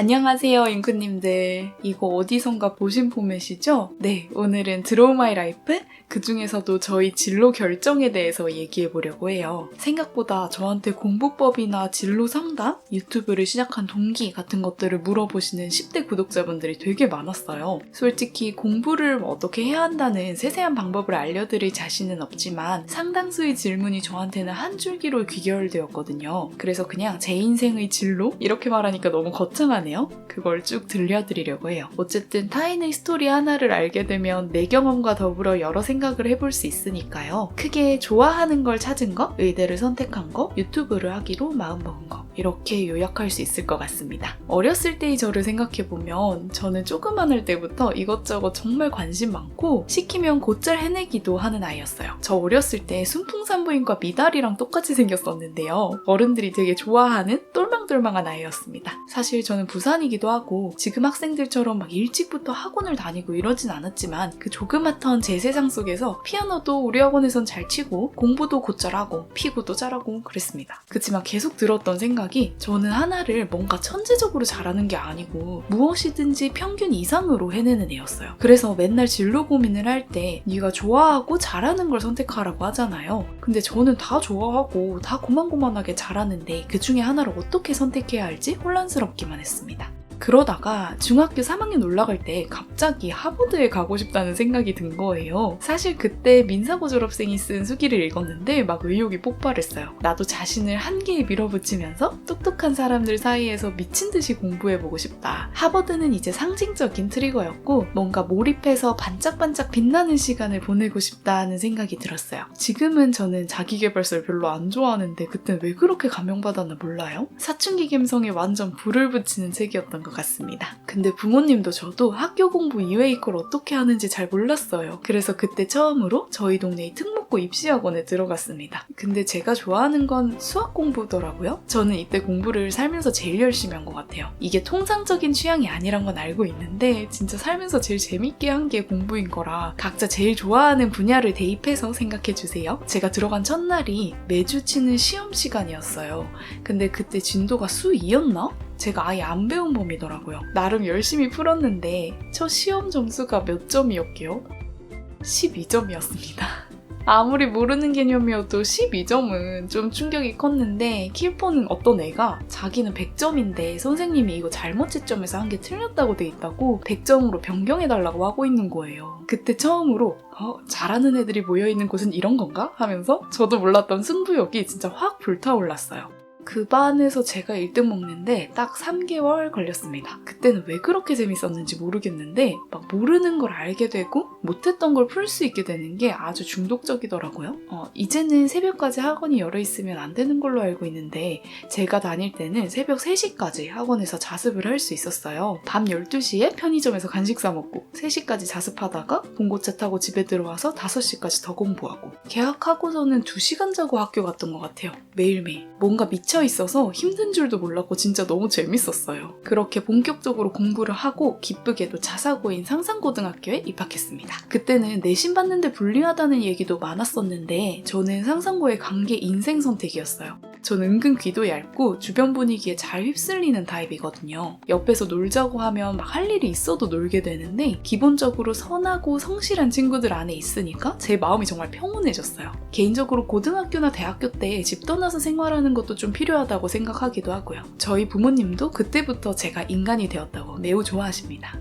안녕하세요, 잉크님들. 이거 어디선가 보신 포맷이죠? 네, 오늘은 드로우 마이 라이프? 그 중에서도 저희 진로 결정에 대해서 얘기해보려고 해요. 생각보다 저한테 공부법이나 진로 상담, 유튜브를 시작한 동기 같은 것들을 물어보시는 10대 구독자분들이 되게 많았어요. 솔직히 공부를 어떻게 해야 한다는 세세한 방법을 알려드릴 자신은 없지만 상당수의 질문이 저한테는 한 줄기로 귀결되었거든요. 그래서 그냥 제 인생의 진로? 이렇게 말하니까 너무 거창하네요. 그걸 쭉 들려드리려고 해요. 어쨌든 타인의 스토리 하나를 알게 되면 내 경험과 더불어 여러 생각을 해볼 수 있으니까요. 크게 좋아하는 걸 찾은 거, 의대를 선택한 거, 유튜브를 하기로 마음먹은 거, 이렇게 요약할 수 있을 것 같습니다. 어렸을 때의 저를 생각해보면 저는 조그만할 때부터 이것저것 정말 관심 많고 시키면 곧잘 해내기도 하는 아이였어요. 저 어렸을 때 순풍산부인과 미달이랑 똑같이 생겼었는데요. 어른들이 되게 좋아하는 똘망똘망한 아이였습니다. 사실 저는 부산이기도 하고 지금 학생들처럼 막 일찍부터 학원을 다니고 이러진 않았지만 그 조그맣던 제 세상 속에서 피아노도 우리 학원에선 잘 치고 공부도 곧잘 하고 피구도 잘하고 그랬습니다. 그치만 계속 들었던 생각이 저는 하나를 뭔가 천재적으로 잘하는 게 아니고 무엇이든지 평균 이상으로 해내는 애였어요. 그래서 맨날 진로 고민을 할 때 네가 좋아하고 잘하는 걸 선택하라고 하잖아요. 근데 저는 다 좋아하고 다 고만고만하게 잘하는데 그 중에 하나를 어떻게 선택해야 할지 혼란스럽기만 했습니다. 그러다가 중학교 3학년 올라갈 때 갑자기 하버드에 가고 싶다는 생각이 든 거예요. 사실 그때 민사고 졸업생이 쓴 수기를 읽었는데 막 의욕이 폭발했어요. 나도 자신을 한계에 밀어붙이면서 똑똑한 사람들 사이에서 미친 듯이 공부해보고 싶다. 하버드는 이제 상징적인 트리거였고 뭔가 몰입해서 반짝반짝 빛나는 시간을 보내고 싶다는 생각이 들었어요. 지금은 저는 자기계발서를 별로 안 좋아하는데 그땐 왜 그렇게 감명받았나 몰라요? 사춘기 감성에 완전 불을 붙이는 책이었던 것 같습니다. 근데 부모님도 저도 학교 공부 이외의 걸 어떻게 하는지 잘 몰랐어요. 그래서 그때 처음으로 저희 동네의 특목고 입시학원에 들어갔습니다. 근데 제가 좋아하는 건 수학 공부더라고요. 저는 이때 공부를 살면서 제일 열심히 한 것 같아요. 이게 통상적인 취향이 아니란 건 알고 있는데 진짜 살면서 제일 재밌게 한 게 공부인 거라 각자 제일 좋아하는 분야를 대입해서 생각해주세요. 제가 들어간 첫날이 매주 치는 시험 시간이었어요. 근데 그때 진도가 수2였나? 제가 아예 안 배운 범위더라고요. 나름 열심히 풀었는데 첫 시험 점수가 몇 점이었게요? 12점이었습니다. 아무리 모르는 개념이어도 12점은 좀 충격이 컸는데 킬포는 어떤 애가 자기는 100점인데 선생님이 이거 잘못 채점해서 한 게 틀렸다고 돼 있다고 100점으로 변경해달라고 하고 있는 거예요. 그때 처음으로 잘하는 애들이 모여있는 곳은 이런 건가? 하면서 저도 몰랐던 승부욕이 진짜 확 불타올랐어요. 그 반에서 제가 1등 먹는데 딱 3개월 걸렸습니다. 그때는 왜 그렇게 재밌었는지 모르겠는데 막 모르는 걸 알게 되고 못했던 걸 풀 수 있게 되는 게 아주 중독적이더라고요. 이제는 새벽까지 학원이 열어있으면 안 되는 걸로 알고 있는데 제가 다닐 때는 새벽 3시까지 학원에서 자습을 할 수 있었어요. 밤 12시에 편의점에서 간식 사 먹고 3시까지 자습하다가 봉고차 타고 집에 들어와서 5시까지 더 공부하고 개학하고서는 2시간 자고 학교 갔던 것 같아요. 매일매일. 뭔가 미쳐 있어서 힘든 줄도 몰랐고 진짜 너무 재밌었어요. 그렇게 본격적으로 공부를 하고 기쁘게도 자사고인 상산고등학교에 입학했습니다. 그때는 내신 받는데 불리하다는 얘기도 많았었는데 저는 상산고에 간 게 인생 선택이었어요. 전 은근 귀도 얇고 주변 분위기에 잘 휩쓸리는 타입이거든요. 옆에서 놀자고 하면 막 할 일이 있어도 놀게 되는데 기본적으로 선하고 성실한 친구들 안에 있으니까 제 마음이 정말 평온해졌어요. 개인적으로 고등학교나 대학교 때 집 떠나서 생활하는 것도 좀 필요하다고 생각하기도 하고요. 저희 부모님도 그때부터 제가 인간이 되었다고 매우 좋아하십니다.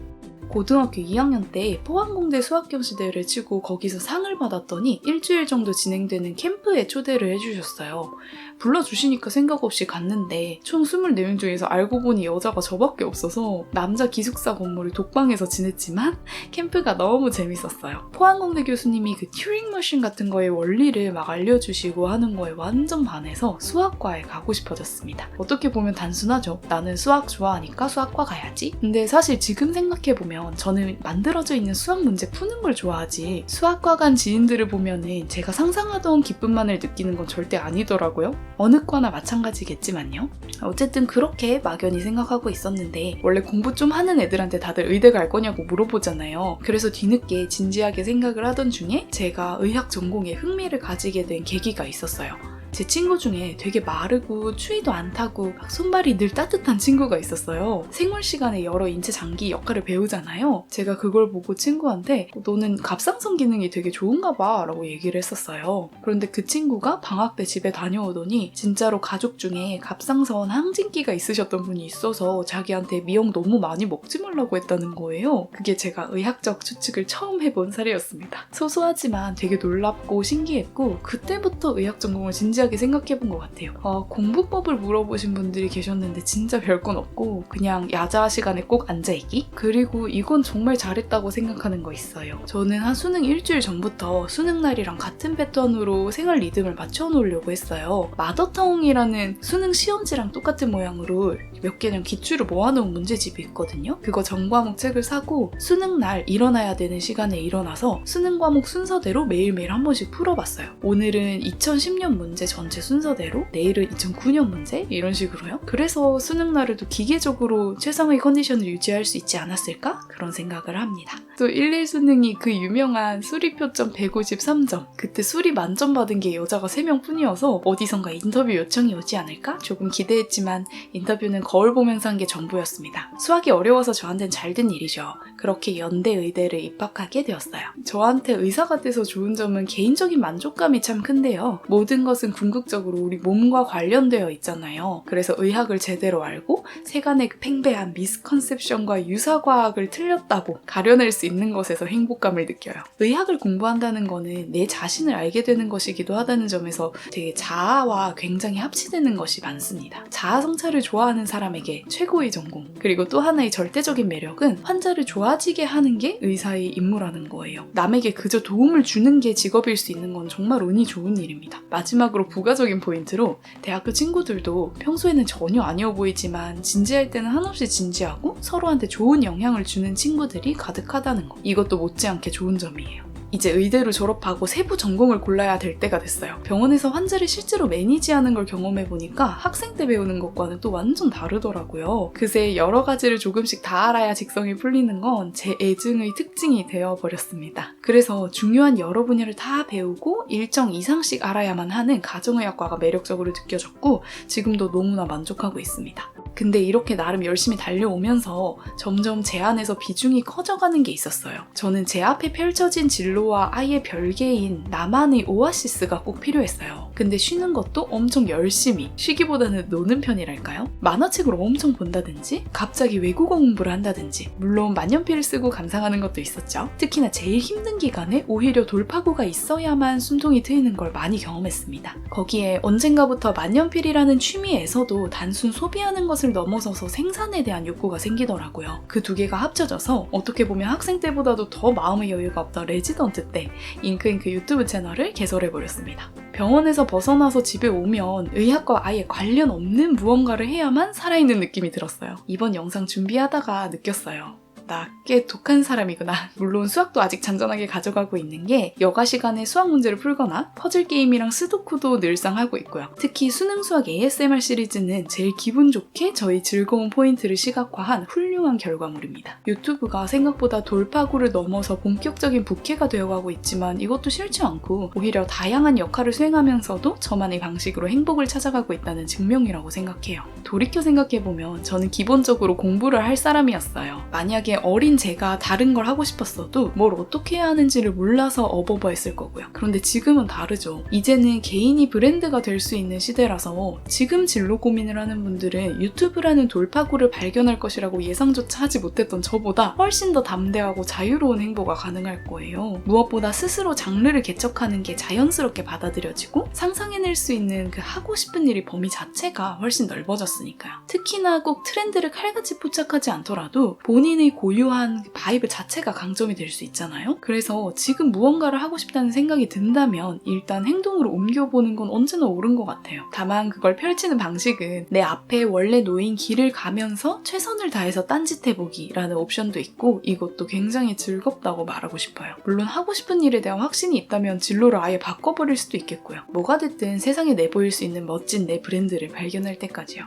고등학교 2학년 때 포항공대 수학경시대회를 치고 거기서 상을 받았더니 일주일 정도 진행되는 캠프에 초대를 해주셨어요. 불러주시니까 생각 없이 갔는데 총 24명 중에서 알고 보니 여자가 저밖에 없어서 남자 기숙사 건물을 독방에서 지냈지만 캠프가 너무 재밌었어요. 포항공대 교수님이 그 튜링 머신 같은 거의 원리를 막 알려주시고 하는 거에 완전 반해서 수학과에 가고 싶어졌습니다. 어떻게 보면 단순하죠. 나는 수학 좋아하니까 수학과 가야지. 근데 사실 지금 생각해보면 저는 만들어져 있는 수학 문제 푸는 걸 좋아하지 수학과 간 지인들을 보면은 제가 상상하던 기쁨만을 느끼는 건 절대 아니더라고요. 어느 과나 마찬가지겠지만요. 어쨌든 그렇게 막연히 생각하고 있었는데 원래 공부 좀 하는 애들한테 다들 의대 갈 거냐고 물어보잖아요. 그래서 뒤늦게 진지하게 생각을 하던 중에 제가 의학 전공에 흥미를 가지게 된 계기가 있었어요. 제 친구 중에 되게 마르고 추위도 안 타고 막 손발이 늘 따뜻한 친구가 있었어요. 생물 시간에 여러 인체 장기 역할을 배우잖아요. 제가 그걸 보고 친구한테 너는 갑상선 기능이 되게 좋은가 봐 라고 얘기를 했었어요. 그런데 그 친구가 방학 때 집에 다녀오더니 진짜로 가족 중에 갑상선 항진기가 있으셨던 분이 있어서 자기한테 미역 너무 많이 먹지 말라고 했다는 거예요. 그게 제가 의학적 추측을 처음 해본 사례였습니다. 소소하지만 되게 놀랍고 신기했고 그때부터 의학 전공을 진지하게 생각해본 것 같아요. 공부법을 물어보신 분들이 계셨는데 진짜 별건 없고 그냥 야자 시간에 꼭 앉아있기? 그리고 이건 정말 잘했다고 생각하는 거 있어요. 저는 한 수능 일주일 전부터 수능날이랑 같은 패턴으로 생활 리듬을 맞춰놓으려고 했어요. 마더텅이라는 수능 시험지랑 똑같은 모양으로 몇 개념 기출을 모아놓은 문제집이 있거든요. 그거 전 과목 책을 사고 수능날 일어나야 되는 시간에 일어나서 수능 과목 순서대로 매일매일 한 번씩 풀어봤어요. 오늘은 2010년 문제 전체 순서대로, 내일은 2009년 문제 이런 식으로요. 그래서 수능날에도 기계적으로 최상의 컨디션을 유지할 수 있지 않았을까? 그런 생각을 합니다. 또 1, 1 수능이 그 유명한 수리표점 153점. 그때 수리 만점 받은 게 여자가 3명 뿐이어서 어디선가 인터뷰 요청이 오지 않을까? 조금 기대했지만 인터뷰는 거울 보면서 한 게 전부였습니다. 수학이 어려워서 저한텐 잘된 일이죠. 그렇게 연대 의대를 입학하게 되었어요. 저한테 의사가 돼서 좋은 점은 개인적인 만족감이 참 큰데요. 모든 것은 궁극적으로 우리 몸과 관련되어 있잖아요. 그래서 의학을 제대로 알고 세간의 팽배한 미스컨셉션과 유사과학을 틀렸다고 가려낼 수 있는 것에서 행복감을 느껴요. 의학을 공부한다는 거는 내 자신을 알게 되는 것이기도 하다는 점에서 되게 자아와 굉장히 합치되는 것이 많습니다. 자아 성찰을 좋아하는 사람에게 최고의 전공. 그리고 또 하나의 절대적인 매력은 환자를 좋아지게 하는 게 의사의 임무라는 거예요. 남에게 그저 도움을 주는 게 직업일 수 있는 건 정말 운이 좋은 일입니다. 마지막으로 부가적인 포인트로 대학교 친구들도 평소에는 전혀 아니어 보이지만 진지할 때는 한없이 진지하고 서로한테 좋은 영향을 주는 친구들이 가득하다는 거. 이것도 못지않게 좋은 점이에요. 이제 의대로 졸업하고 세부 전공을 골라야 될 때가 됐어요. 병원에서 환자를 실제로 매니지하는 걸 경험해보니까 학생 때 배우는 것과는 또 완전 다르더라고요. 그새 여러 가지를 조금씩 다 알아야 직성이 풀리는 건 제 애증의 특징이 되어버렸습니다. 그래서 중요한 여러 분야를 다 배우고 일정 이상씩 알아야만 하는 가정의학과가 매력적으로 느껴졌고 지금도 너무나 만족하고 있습니다. 근데 이렇게 나름 열심히 달려오면서 점점 제 안에서 비중이 커져가는 게 있었어요. 저는 제 앞에 펼쳐진 진로와 아예 별개인 나만의 오아시스가 꼭 필요했어요. 근데 쉬는 것도 엄청 열심히, 쉬기보다는 노는 편이랄까요? 만화책을 엄청 본다든지 갑자기 외국어 공부를 한다든지 물론 만년필을 쓰고 감상하는 것도 있었죠. 특히나 제일 힘든 기간에 오히려 돌파구가 있어야만 숨통이 트이는 걸 많이 경험했습니다. 거기에 언젠가부터 만년필이라는 취미에서도 단순 소비하는 것을 넘어서서 생산에 대한 욕구가 생기더라고요. 그 두 개가 합쳐져서 어떻게 보면 학생 때보다도 더 마음의 여유가 없던 레지던트 때 잉크잉크 유튜브 채널을 개설해버렸습니다. 병원에서 벗어나서 집에 오면 의학과 아예 관련 없는 무언가를 해야만 살아있는 느낌이 들었어요. 이번 영상 준비하다가 느꼈어요. 나 꽤 독한 사람이구나. 물론 수학도 아직 잔잔하게 가져가고 있는 게 여가 시간에 수학 문제를 풀거나 퍼즐 게임이랑 스도쿠도 늘상 하고 있고요. 특히 수능 수학 ASMR 시리즈는 제일 기분 좋게 저희 즐거운 포인트를 시각화한 훌륭한 결과물입니다. 유튜브가 생각보다 돌파구를 넘어서 본격적인 부캐가 되어가고 있지만 이것도 싫지 않고 오히려 다양한 역할을 수행하면서도 저만의 방식으로 행복을 찾아가고 있다는 증명이라고 생각해요. 돌이켜 생각해보면 저는 기본적으로 공부를 할 사람이었어요. 만약에 어린 제가 다른 걸 하고 싶었어도 뭘 어떻게 해야 하는지를 몰라서 어버버했을 거고요. 그런데 지금은 다르죠. 이제는 개인이 브랜드가 될 수 있는 시대라서 지금 진로 고민을 하는 분들은 유튜브라는 돌파구를 발견할 것이라고 예상조차 하지 못했던 저보다 훨씬 더 담대하고 자유로운 행보가 가능할 거예요. 무엇보다 스스로 장르를 개척하는 게 자연스럽게 받아들여지고 상상해낼 수 있는 그 하고 싶은 일의 범위 자체가 훨씬 넓어졌으니까요. 특히나 꼭 트렌드를 칼같이 포착하지 않더라도 본인의 고유한 바이브 자체가 강점이 될 수 있잖아요. 그래서 지금 무언가를 하고 싶다는 생각이 든다면 일단 행동으로 옮겨보는 건 언제나 옳은 것 같아요. 다만 그걸 펼치는 방식은 내 앞에 원래 놓인 길을 가면서 최선을 다해서 딴짓해보기라는 옵션도 있고 이것도 굉장히 즐겁다고 말하고 싶어요. 물론 하고 싶은 일에 대한 확신이 있다면 진로를 아예 바꿔버릴 수도 있겠고요. 뭐가 됐든 세상에 내보일 수 있는 멋진 내 브랜드를 발견할 때까지요.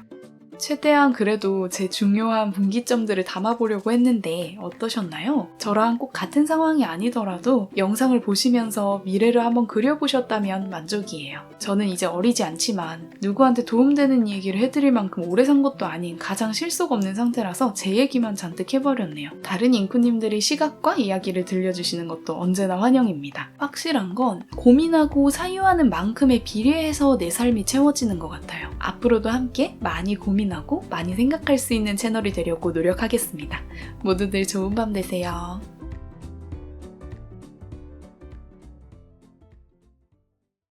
최대한 그래도 제 중요한 분기점들을 담아보려고 했는데 어떠셨나요? 저랑 꼭 같은 상황이 아니더라도 영상을 보시면서 미래를 한번 그려보셨다면 만족이에요. 저는 이제 어리지 않지만 누구한테 도움되는 얘기를 해드릴 만큼 오래 산 것도 아닌 가장 실속 없는 상태라서 제 얘기만 잔뜩 해버렸네요. 다른 인쿠님들의 시각과 이야기를 들려주시는 것도 언제나 환영입니다. 확실한 건 고민하고 사유하는 만큼에 비례해서 내 삶이 채워지는 것 같아요. 앞으로도 함께 많이 고민하고 많이 생각할 수 있는 채널이 되려고 노력하겠습니다. 모두들 좋은 밤 되세요.